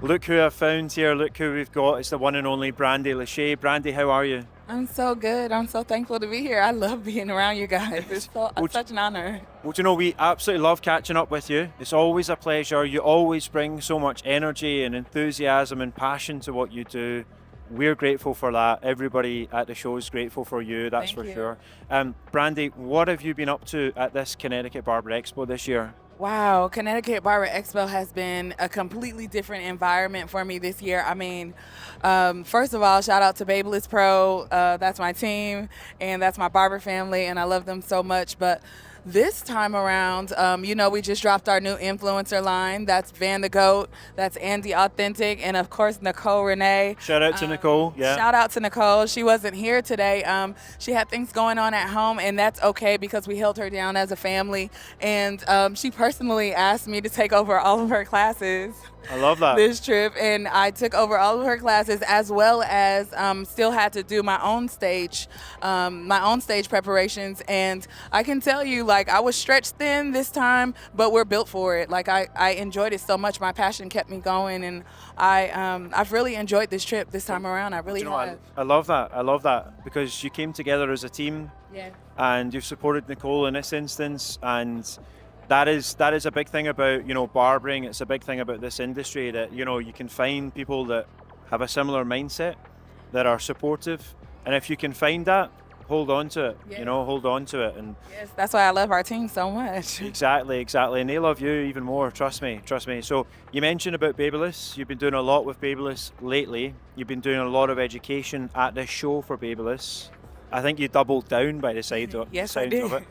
Look who I've found here. Look who we've got. It's the one and only Brandi LaShay. Brandi, how are you? I'm so good. I'm so thankful to be here. I love being around you guys. It's such an honor. Well, do you know, we absolutely love catching up with you. It's always a pleasure. You always bring so much energy and enthusiasm and passion to what you do. We're grateful for that. Everybody at the show is grateful for you, that's Thank for you. sure. Brandi, what have you been up to at this Connecticut Barber Expo this year? Wow, Connecticut Barber Expo has been a completely different environment for me this year. I mean, first of all, shout out to Babyliss Pro. That's my team, and that's my barber family, and I love them so much. But this time around, we just dropped our new influencer line. That's Van the Goat, that's Andy Authentic, and of course, Nicole Renee. Shout out to Nicole. Yeah. Shout out to Nicole. She wasn't here today. She had things going on at home, and that's okay because we held her down as a family. And she personally asked me to take over all of her classes. I love that. This trip, and I took over all of her classes as well as still had to do my own stage preparations. And I can tell you, like, I was stretched thin this time, but we're built for it. Like, I enjoyed it so much. My passion kept me going, and I've really enjoyed this trip this time around. I really have. I love that. I love that because you came together as a team. Yeah. And you've supported Nicole in this instance, and that is a big thing about, barbering. It's a big thing about this industry that, you can find people that have a similar mindset, that are supportive, and if you can find that, hold on to it. Yeah. Hold on to it. And Yes, that's why I love our team so much. exactly, and they love you even more. Trust me. So you mentioned about Babyliss. You've been doing a lot with Babyliss lately. You've been doing a lot of education at this show for Babyliss. I think you doubled down by the side of, Yes, sounds I did. of it.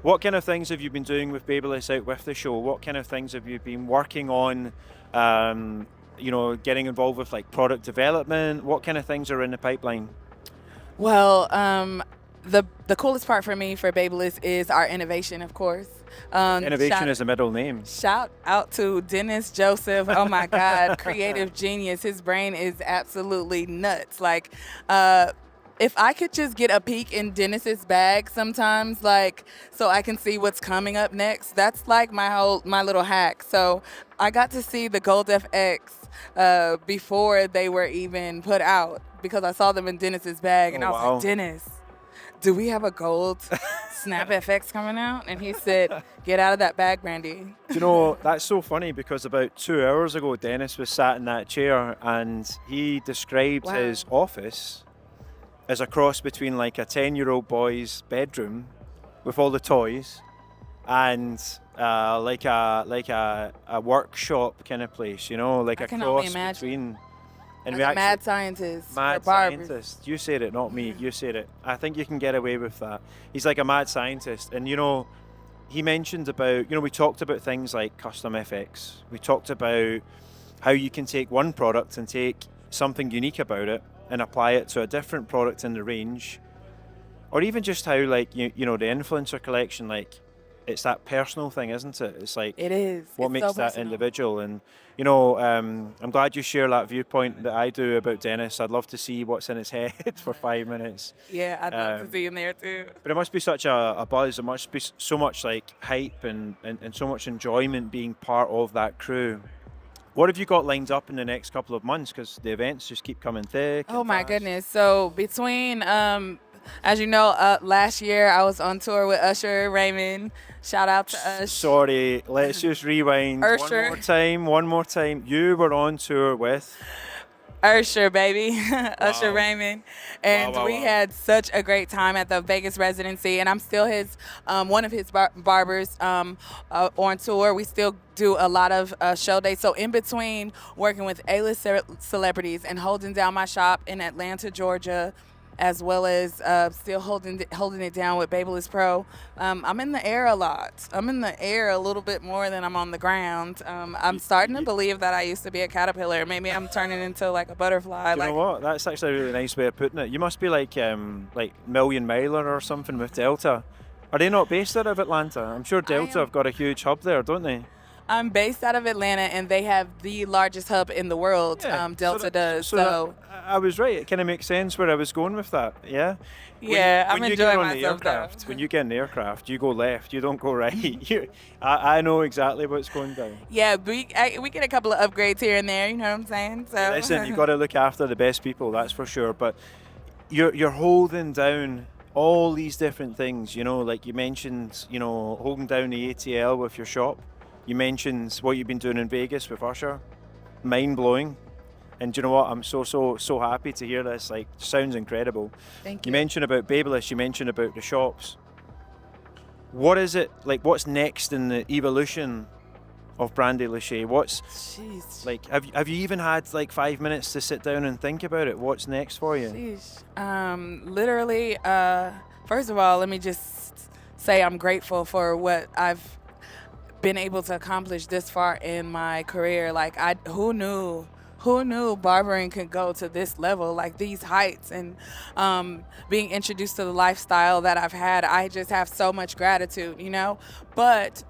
What kind of things have you been doing with Babyliss out with the show? What kind of things have you been working on? Getting involved with like product development. What kind of things are in the pipeline? Well, the coolest part for me for Babyliss is our innovation, of course. Innovation is a middle name. Shout out to Dennis Joseph. Oh my God, creative genius. His brain is absolutely nuts. Like, if I could just get a peek in Dennis's bag sometimes, like, so I can see what's coming up next, that's like my little hack. So I got to see the Gold FX before they were even put out because I saw them in Dennis's bag, and I was like, Dennis, do we have a gold Snap FX coming out? And he said, get out of that bag, Brandi. That's so funny because about 2 hours ago, Dennis was sat in that chair and he described his office as a cross between like a 10-year-old boy's bedroom with all the toys and like a workshop kind of place, like I a can only cross imagine. between. And Like a mad scientist. Mad for barbers. scientist. You said it, not me. You said it. I think you can get away with that. He's like a mad scientist. And, he mentioned about, we talked about things like custom FX. We talked about how you can take one product and take something unique about it and apply it to a different product in the range. Or even just how, like, the influencer collection, like, it's that personal thing, isn't it? It's like, It is. what It's makes so that personal. individual. And, I'm glad you share that viewpoint that I do about Dennis. I'd love to see what's in his head for 5 minutes. Yeah, I'd love to see him there too. But it must be such a buzz. It must be so much like hype and so much enjoyment being part of that crew. What have you got lined up in the next couple of months? Because the events just keep coming thick. Oh and my fast. goodness. So between, as you know, last year I was on tour with Usher Raymond. Shout out to Ush. Sorry, let's just rewind Usher. One more time. You were on tour with Usher, baby. Usher Wow. Raymond. And Wow, we wow. had such a great time at the Vegas residency. And I'm still one of his barbers on tour. We still do a lot of show days. So in between working with A-list celebrities and holding down my shop in Atlanta, Georgia, as well as still holding it down with Babyliss Pro. I'm in the air a lot. I'm in the air a little bit more than I'm on the ground. I'm starting to believe that I used to be a caterpillar. Maybe I'm turning into like a butterfly. You know what? That's actually a really nice way of putting it. You must be like Million Miler or something with Delta. Are they not based out of Atlanta? I'm sure Delta have got a huge hub there, don't they? I'm based out of Atlanta, and they have the largest hub in the world. Delta does. So I was right. It kind of makes sense where I was going with that. Yeah. yeah, I'm When you get enjoying on the myself though. aircraft, when you get in the aircraft, you go left. You don't go right. I know exactly what's going down. Yeah, we get a couple of upgrades here and there. You know what I'm saying? So Listen, you got to look after the best people. That's for sure. But you're holding down all these different things. You know, like you mentioned. You know, holding down the ATL with your shop. You mentioned what you've been doing in Vegas with Usher. Mind blowing. And do you know what? I'm so happy to hear this. Like, sounds incredible. Thank you. You mentioned about Babyliss. You mentioned about the shops. What is it like? What's next in the evolution of Brandi LaShay? What's Jeez. like? Have you even had like 5 minutes to sit down and think about it? What's next for you? Sheesh. Literally. First of all, let me just say I'm grateful for what I've been able to accomplish this far in my career. Like, who knew barbering could go to this level, like these heights, and being introduced to the lifestyle that I've had. I just have so much gratitude, you know. But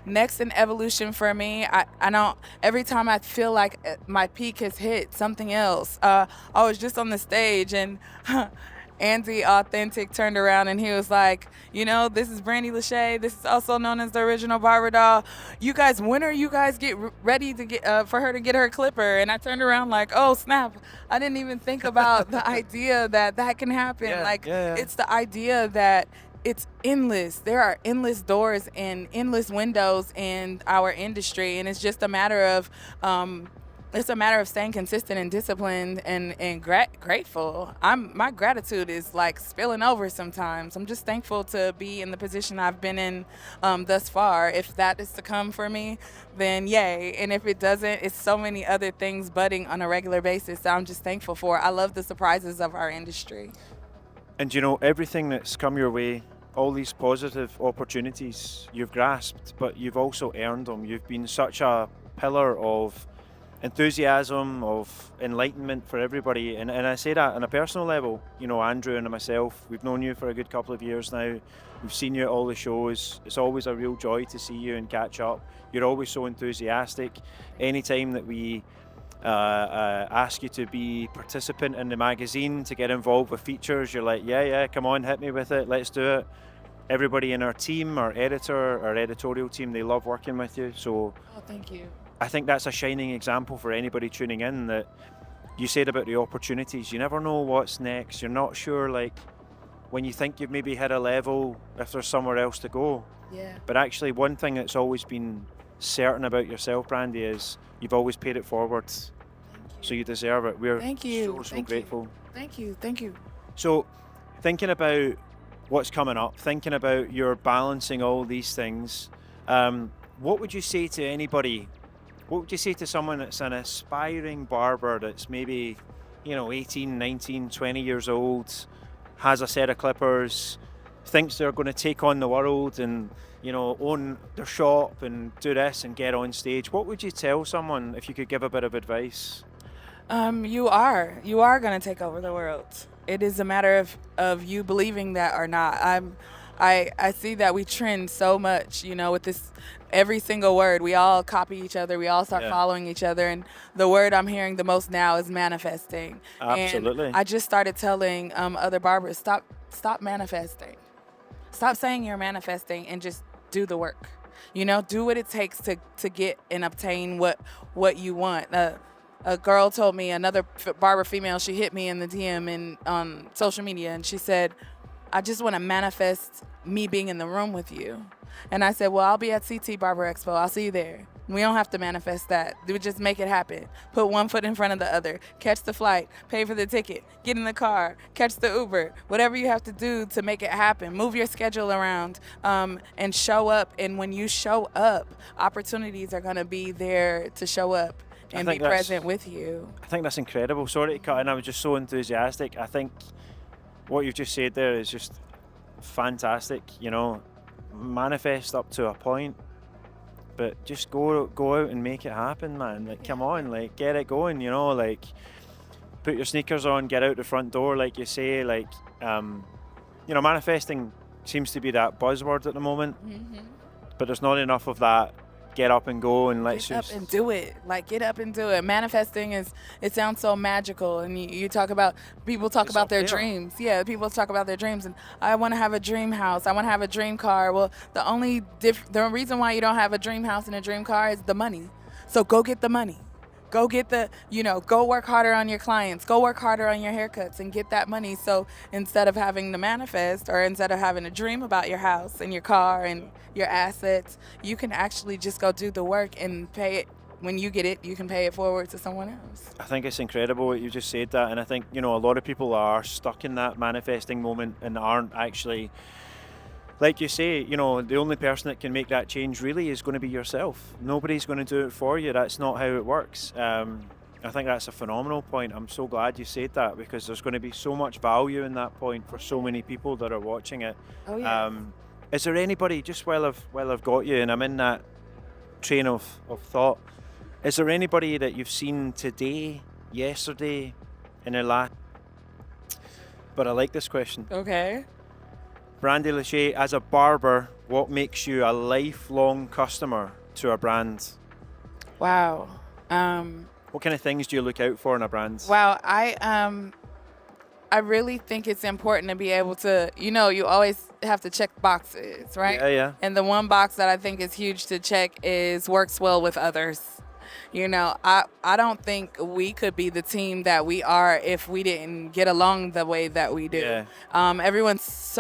next in evolution for me, I don't, every time I feel like my peak has hit, something else. I was just on the stage, and Andy Authentic turned around and he was like, you know, this is Brandi LaShay. This is also known as the original Barber Doll. You guys, when are you guys get ready to get for her to get her clipper? And I turned around like, oh snap! I didn't even think about the idea that can happen. It's the idea that it's endless. There are endless doors and endless windows in our industry, and it's just a matter of staying consistent and disciplined and grateful. My gratitude is like spilling over sometimes. I'm just thankful to be in the position I've been in thus far. If that is to come for me, then yay. And if it doesn't, it's so many other things budding on a regular basis that I'm just thankful for. I love the surprises of our industry. And you know, everything that's come your way, all these positive opportunities you've grasped, but you've also earned them. You've been such a pillar of enthusiasm, of enlightenment for everybody, and I say that on a personal level. You know, Andrew and myself, we've known you for a good couple of years now. We've seen you at all the shows. It's always a real joy to see you and catch up. You're always so enthusiastic. Anytime that we ask you to be participant in the magazine, to get involved with features, you're like, yeah, come on, hit me with it, let's do it. Everybody in our team, our editor, our editorial team, they love working with you. So Thank you. I think that's a shining example for anybody tuning in, that you said about the opportunities. You never know what's next. You're not sure, like, when you think you've maybe hit a level, if there's somewhere else to go. Yeah. But actually, one thing that's always been certain about yourself, Brandi, is you've always paid it forward. So you deserve it. We're Thank you. so Thank grateful. You. Thank you. Thank you. So thinking about what's coming up, thinking about your balancing all these things, what would you say to anybody? What would you say to someone that's an aspiring barber that's maybe, 18, 19, 20 years old, has a set of clippers, thinks they're going to take on the world and, own their shop and do this and get on stage? What would you tell someone if you could give a bit of advice? You are going to take over the world. It is a matter of you believing that or not. I see that we trend so much, with this, every single word. We all copy each other. We all start following each other. And the word I'm hearing the most now is manifesting. Absolutely. And I just started telling other barbers, stop manifesting. Stop saying you're manifesting and just do the work. Do what it takes to get and obtain what you want. A girl told me, another barber female, she hit me in the DM on social media, and she said, I just want to manifest me being in the room with you. And I said, well, I'll be at CT Barber Expo. I'll see you there. We don't have to manifest that. We just make it happen. Put one foot in front of the other. Catch the flight. Pay for the ticket. Get in the car. Catch the Uber. Whatever you have to do to make it happen. Move your schedule around and show up. And when you show up, opportunities are going to be there to show up and be present with you. I think that's incredible. Sorry to cut in. I was just so enthusiastic. I think what you've just said there is just fantastic. Manifest up to a point, but just go out and make it happen, man. Like, come on, like, get it going. Like, put your sneakers on, get out the front door, like you say. Like, manifesting seems to be that buzzword at the moment, but there's not enough of that get up and go and let's Get up just and do it. Like, get up and do it. Manifesting it sounds so magical. And you talk about, people talk It's about up their there. dreams. Yeah, people talk about their dreams. And I want to have a dream house. I want to have a dream car. Well, the reason why you don't have a dream house and a dream car is the money. So go get the money. Go get go work harder on your clients. Go work harder on your haircuts and get that money. So instead of having to manifest or instead of having a dream about your house and your car and your assets, you can actually just go do the work and pay it. When you get it, you can pay it forward to someone else. I think it's incredible what you just said that, and I think a lot of people are stuck in that manifesting moment and aren't actually, like you say, the only person that can make that change really is going to be yourself. Nobody's going to do it for you. That's not how it works. I think that's a phenomenal point. I'm so glad you said that, because there's going to be so much value in that point for so many people that are watching it. Oh yeah. Is there anybody, just while I've got you and I'm in that train of thought, is there anybody that you've seen today, yesterday, in the last? But I like this question. Okay. Brandi LaShay, as a barber, what makes you a lifelong customer to a brand? Wow. What kind of things do you look out for in a brand? Wow. I really think it's important to be able to, you always have to check boxes, right? Yeah. And the one box that I think is huge to check is works well with others. I don't think we could be the team that we are if we didn't get along the way that we do. Yeah. Everyone's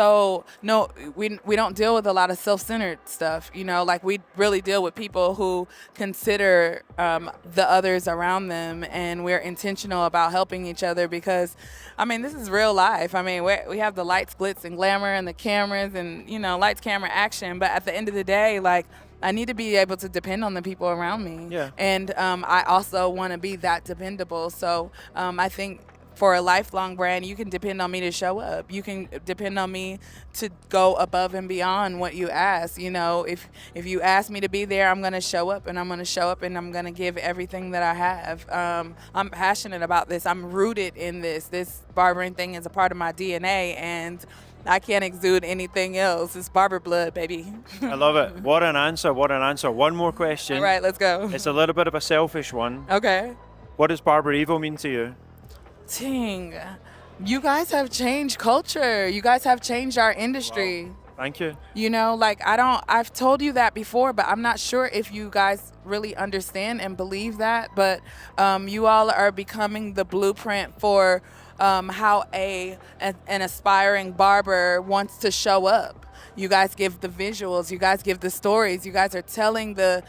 we don't deal with a lot of self-centered stuff. Like we really deal with people who consider the others around them, and we're intentional about helping each other because, this is real life. We have the lights, glitz, and glamour, and the cameras, and lights, camera, action. But at the end of the day, like, I need to be able to depend on the people around me. Yeah. And I also want to be that dependable. So I think for a lifelong brand, you can depend on me to show up. You can depend on me to go above and beyond what you ask. If you ask me to be there, I'm going to show up, and I'm going to show up, and I'm going to give everything that I have. I'm passionate about this. I'm rooted in this. This barbering thing is a part of my DNA, and I can't exude anything else. It's barber blood, baby. I love it. What an answer. One more question. All right, let's go. It's a little bit of a selfish one. Okay. What does Barber EVO mean to you? Dang. You guys have changed culture. You guys have changed our industry. Wow. Thank you. I've told you that before, but I'm not sure if you guys really understand and believe that. But you all are becoming the blueprint for how an aspiring barber wants to show up. You guys give the visuals, you guys give the stories, you guys are telling the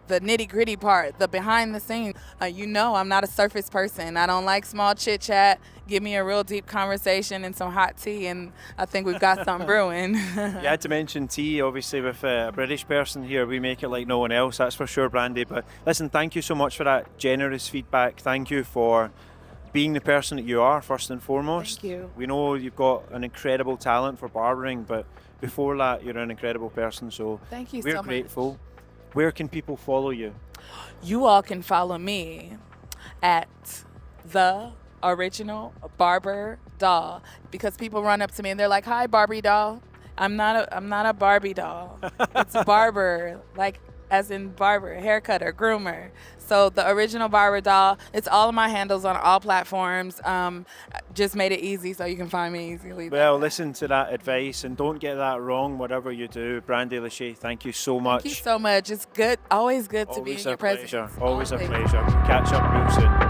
nitty-gritty part, the behind the scenes. I'm not a surface person. I don't like small chit-chat. Give me a real deep conversation and some hot tea, and I think we've got something brewing. You had to mention tea, obviously, with a British person here. We make it like no one else, that's for sure, Brandi. But listen, thank you so much for that generous feedback. Thank you for being the person that you are, first and foremost. Thank you. We know you've got an incredible talent for barbering, but before that, you're an incredible person. So Thank you we're so much. grateful. Where can people follow you? You all can follow me at the original Barber Doll, because people run up to me and they're like, "Hi, Barbie doll." I'm not a Barbie doll. It's Barber, like as in barber, haircutter, groomer. So the original Barber Doll. It's all of my handles on all platforms. Just made it easy so you can find me easily. Well, listen to that advice and don't get that wrong, whatever you do. Brandi LaShay, thank you so much. Thank you so much. It's good. Always good to be in your presence. Always a pleasure. Catch up real soon.